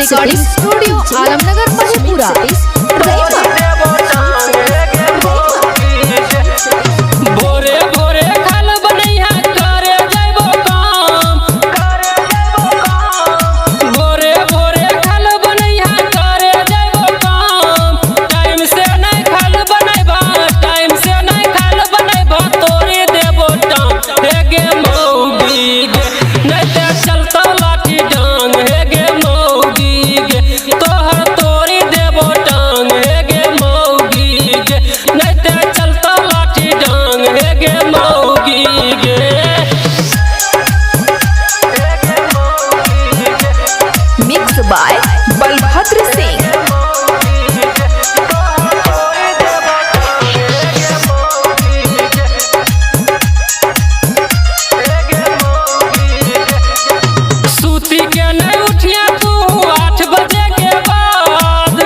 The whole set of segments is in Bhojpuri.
Recording studio Alamnagar Madhepura. भोरे भोरे खाल बनैया करे जइबो काम, भोरे भोरे खाल बनैया करे जइबो काम। टाइम से नहीं खाल बनैबा, टाइम से नहीं खाल बनैबा तोरे देबो टांग। हे गे मौगी गे नहीं ते चलता लाठी डांग। हे गे मौगी गे तोहर तोरी देबो टांग। हे गे मौगी गे नहीं ते चलता लाठी डांग। हे गे मौगी गे मिक्स बाय बलभद्र सिंह। सूती के नहीं उठिया तू 8 बजे के बाद।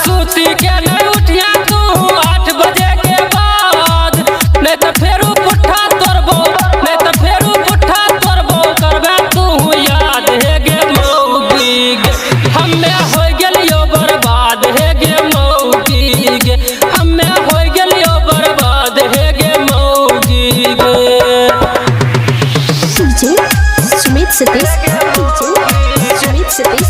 सूती के नहीं उठिया तू 8 बजे के बाद। नहीं तो फेरू पुट्ठा तोड़बो, नहीं तो फेरू पुट्ठा तोड़बो करबे तू याद। हे गे मौगी गे हमे हो गेलियो बर्बाद। हे गे मौगी गे हमे हो गेलियो बर्बाद। हे गे मौगी गे सुमित सतीश, सुमित सतीश।